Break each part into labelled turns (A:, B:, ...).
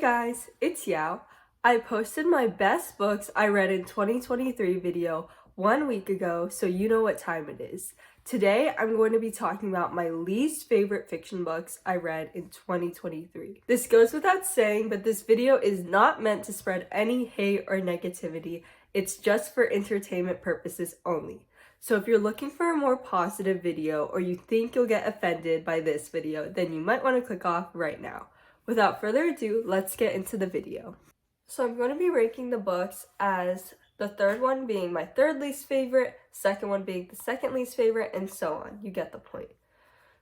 A: guys, it's Yao. I posted my best books I read in 2023 video 1 week ago, so you know what time it is. Today, I'm going to be talking about my least favorite fiction books I read in 2023. This goes without saying, but this video is not meant to spread any hate or negativity. It's just for entertainment purposes only. So if you're looking for a more positive video or you think you'll get offended by this video, then you might want to click off right now. Without further ado, let's get into the video. So I'm going to be ranking the books as the third one being my third least favorite, second one being the second least favorite, and so on. You get the point.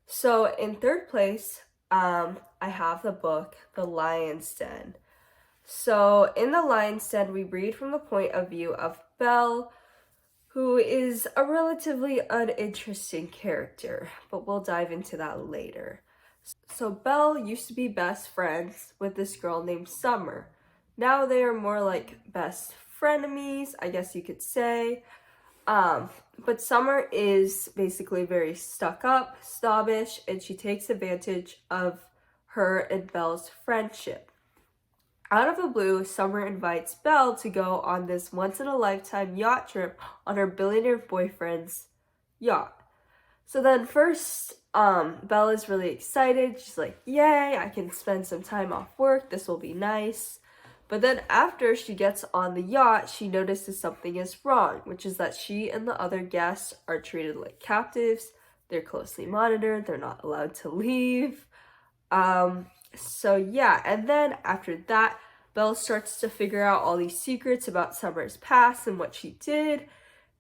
A: So in third place, I have the book, The Lion's Den. So in The Lion's Den, we read from the point of view of Belle, who is a relatively uninteresting character, but we'll dive into that later. So Belle used to be best friends with this girl named Summer. Now they are more like best frenemies, I guess you could say. But Summer is basically very stuck up, snobbish, and she takes advantage of her and Belle's friendship. Out of the blue, Summer invites Belle to go on this once-in-a-lifetime yacht trip on her billionaire boyfriend's yacht. So then first, Belle is really excited. She's like, yay, I can spend some time off work. This will be nice. But then after she gets on the yacht, she notices something is wrong, which is that she and the other guests are treated like captives. They're closely monitored. They're not allowed to leave. So yeah, and then after that, Belle starts to figure out all these secrets about Summer's past and what she did.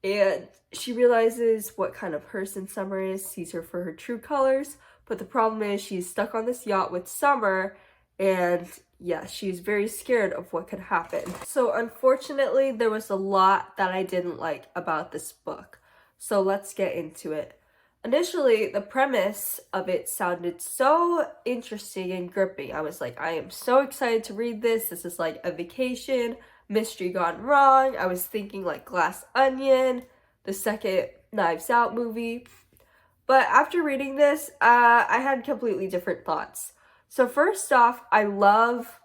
A: And she realizes what kind of person Summer is, sees her for her true colors. But the problem is she's stuck on this yacht with Summer, and yeah, she's very scared of what could happen. So unfortunately, there was a lot that I didn't like about this book. So let's get into it. Initially, the premise of it sounded so interesting and gripping. I was like, I am so excited to read this. This is like a vacation, mystery gone wrong. I was thinking like Glass Onion, the second Knives Out movie. But after reading this, I had completely different thoughts. So first off, I love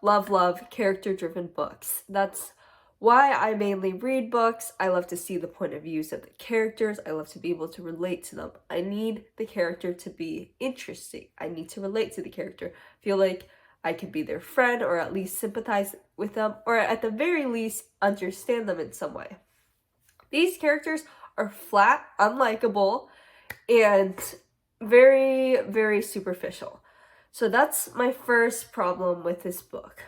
A: character-driven books. That's why I mainly read books. I love to see the point of views of the characters. I love to be able to relate to them. I need the character to be interesting. I need to relate to the character. Feel like I could be their friend or at least sympathize with them or at the very least understand them in some way. These characters are flat, unlikable, and very, very superficial. So that's my first problem with this book.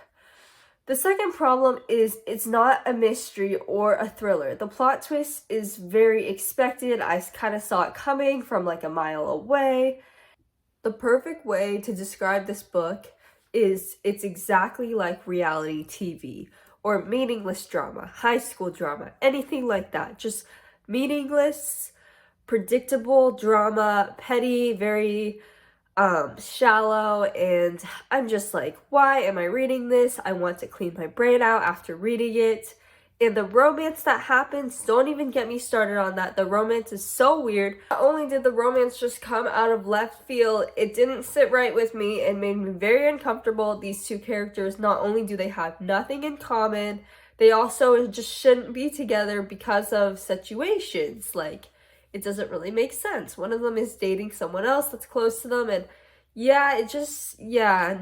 A: The second problem is it's not a mystery or a thriller. The plot twist is very expected. I kind of saw it coming from like a mile away. The perfect way to describe this book is it's exactly like reality TV or meaningless drama, high school drama, anything like that. Just meaningless, predictable drama, petty, very shallow, and I'm just like, why am I reading this? I want to clean my brain out after reading it. And the romance that happens, don't even get me started on that. The romance is so weird. Not only did the romance just come out of left field, it didn't sit right with me and made me very uncomfortable. These two characters, not only do they have nothing in common, they also just shouldn't be together because of situations. Like, it doesn't really make sense. One of them is dating someone else that's close to them, and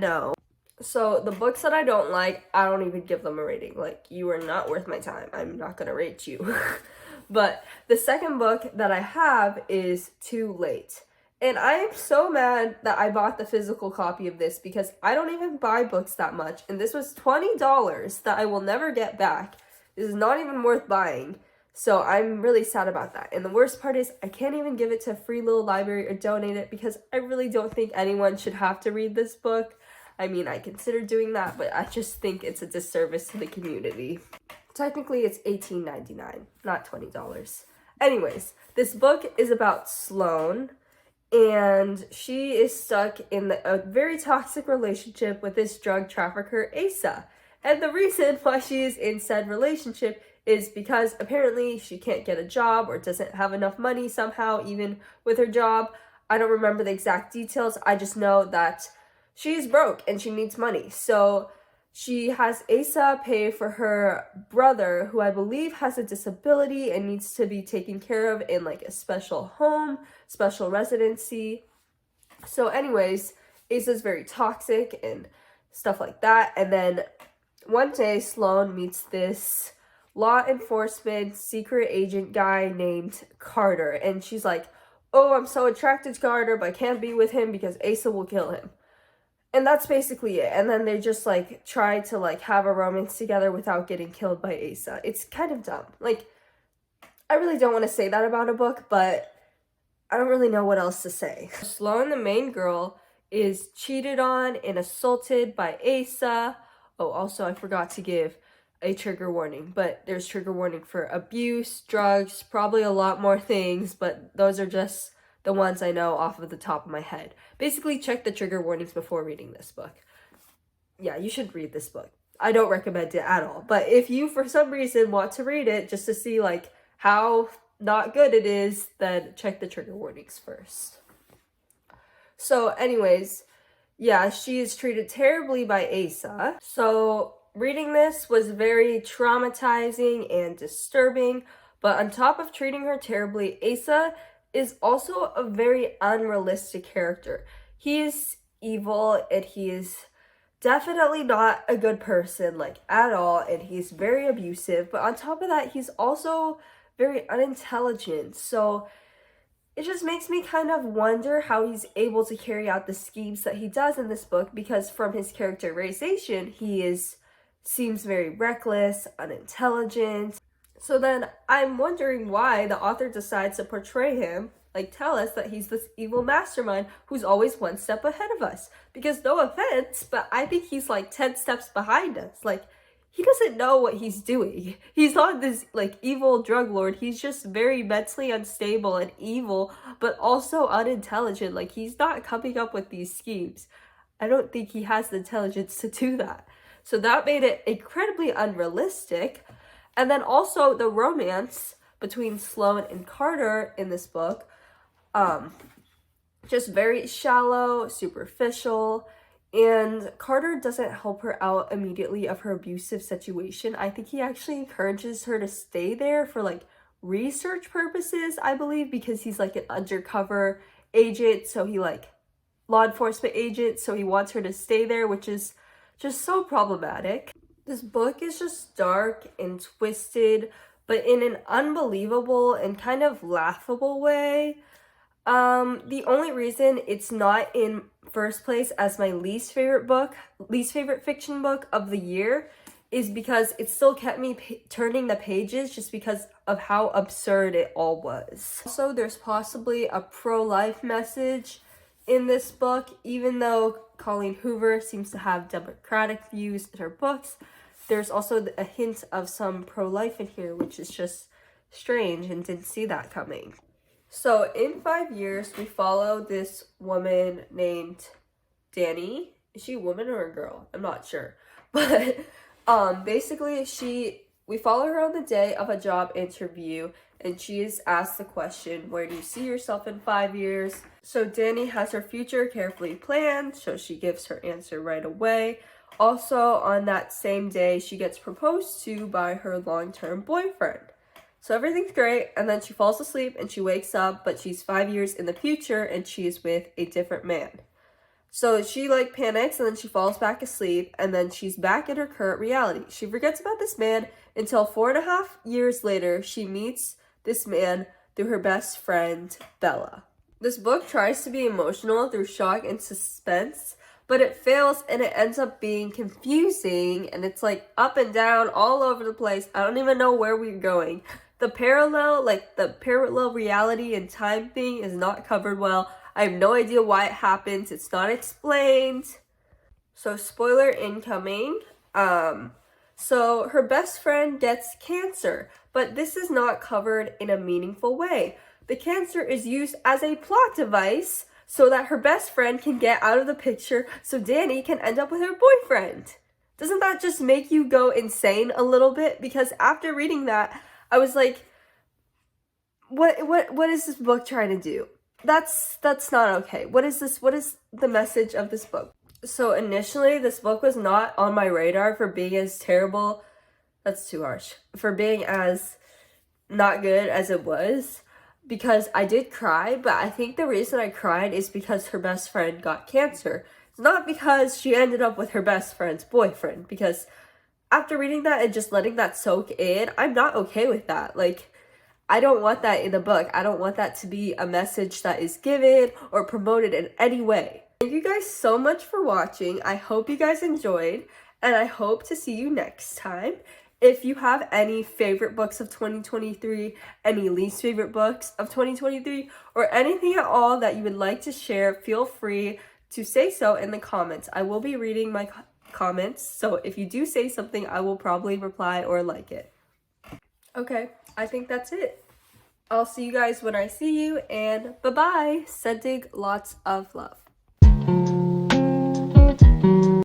A: no. So the books that I don't like, I don't even give them a rating. Like, you are not worth my time. I'm not gonna rate you. But the second book that I have is Too Late. And I am so mad that I bought the physical copy of this because I don't even buy books that much. And this was $20 that I will never get back. This is not even worth buying. So I'm really sad about that. And the worst part is I can't even give it to a free little library or donate it because I really don't think anyone should have to read this book. I mean, I consider doing that, but I just think it's a disservice to the community. Technically, it's $18.99, not $20. Anyways, this book is about Sloane, and she is stuck in a very toxic relationship with this drug trafficker, Asa. And the reason why she is in said relationship is because apparently she can't get a job or doesn't have enough money somehow, even with her job. I don't remember the exact details. I just know that she's broke and she needs money. So She has Asa pay for her brother, who I believe has a disability and needs to be taken care of in like a special home, special residency. So anyways, Asa's very toxic and stuff like that. And then one day Sloane meets this law enforcement secret agent guy named Carter. And she's like, oh, I'm so attracted to Carter, but I can't be with him because Asa will kill him. And that's basically it. And then they just like try to like have a romance together without getting killed by Asa. It's kind of dumb. Like, I really don't want to say that about a book, but I don't really know what else to say. Sloane, the main girl, is cheated on and assaulted by Asa. Oh, also I forgot to give a trigger warning, but there's trigger warning for abuse, drugs, probably a lot more things, but those are just the ones I know off of the top of my head. Basically, check the trigger warnings before reading this book. Yeah, you should read this book. I don't recommend it at all. But if you, for some reason, want to read it just to see, like, how not good it is, then check the trigger warnings first. So, anyways, yeah, she is treated terribly by Asa. So, reading this was very traumatizing and disturbing. But on top of treating her terribly, Asa is also a very unrealistic character. He is evil and he is definitely not a good person, like, at all, and he's very abusive. But on top of that, he's also very unintelligent. So it just makes me kind of wonder how he's able to carry out the schemes that he does in this book, because from his characterization, he seems very reckless, unintelligent. So then I'm wondering why the author decides to portray him, like tell us that he's this evil mastermind who's always one step ahead of us. Because no offense, but I think he's like 10 steps behind us. Like, he doesn't know what he's doing. He's not this like evil drug lord. He's just very mentally unstable and evil, but also unintelligent. Like, he's not coming up with these schemes. I don't think he has the intelligence to do that. So that made it incredibly unrealistic. And then also the romance between Sloane and Carter in this book, just very shallow, superficial, and Carter doesn't help her out immediately of her abusive situation. I think he actually encourages her to stay there for like research purposes, I believe, because he's like an undercover agent, so he like law enforcement agent, so he wants her to stay there, which is just so problematic. This book is just dark and twisted, but in an unbelievable and kind of laughable way. The only reason it's not in first place as my least favorite fiction book of the year is because it still kept me turning the pages just because of how absurd it all was. Also, there's possibly a pro-life message in this book, even though Colleen Hoover seems to have democratic views in her books. There's also a hint of some pro-life in here, which is just strange and didn't see that coming. So in 5 years, we follow this woman named Dannie. Is she a woman or a girl? I'm not sure. But basically, we follow her on the day of a job interview, and she is asked the question, where do you see yourself in 5 years? So Dannie has her future carefully planned, so she gives her answer right away. Also, on that same day, she gets proposed to by her long-term boyfriend. So everything's great, and then she falls asleep and she wakes up, but she's 5 years in the future and she's with a different man. So she like panics and then she falls back asleep, and then she's back in her current reality. She forgets about this man until 4.5 years later, she meets this man through her best friend, Bella. This book tries to be emotional through shock and suspense, but it fails and it ends up being confusing, and it's like up and down all over the place. I don't even know where we're going. The parallel reality and time thing is not covered well. I have no idea why it happens. It's not explained. So spoiler incoming. So her best friend gets cancer, but this is not covered in a meaningful way. The cancer is used as a plot device so that her best friend can get out of the picture so Dannie can end up with her boyfriend. Doesn't that just make you go insane a little bit? Because after reading that, I was like, what is this book trying to do? That's not okay. What is this? What is the message of this book? So initially, this book was not on my radar for being as terrible. That's too harsh. For being as not good as it was, because I did cry, but I think the reason I cried is because her best friend got cancer. It's not because she ended up with her best friend's boyfriend, because after reading that and just letting that soak in, I'm not okay with that. Like, I don't want that in the book. I don't want that to be a message that is given or promoted in any way. Thank you guys so much for watching. I hope you guys enjoyed, and I hope to see you next time. If you have any favorite books of 2023, any least favorite books of 2023, or anything at all that you would like to share, feel free to say so in the comments. I will be reading my comments, so if you do say something, I will probably reply or like it. Okay, I think that's it. I'll see you guys when I see you, and bye-bye. Sending lots of love.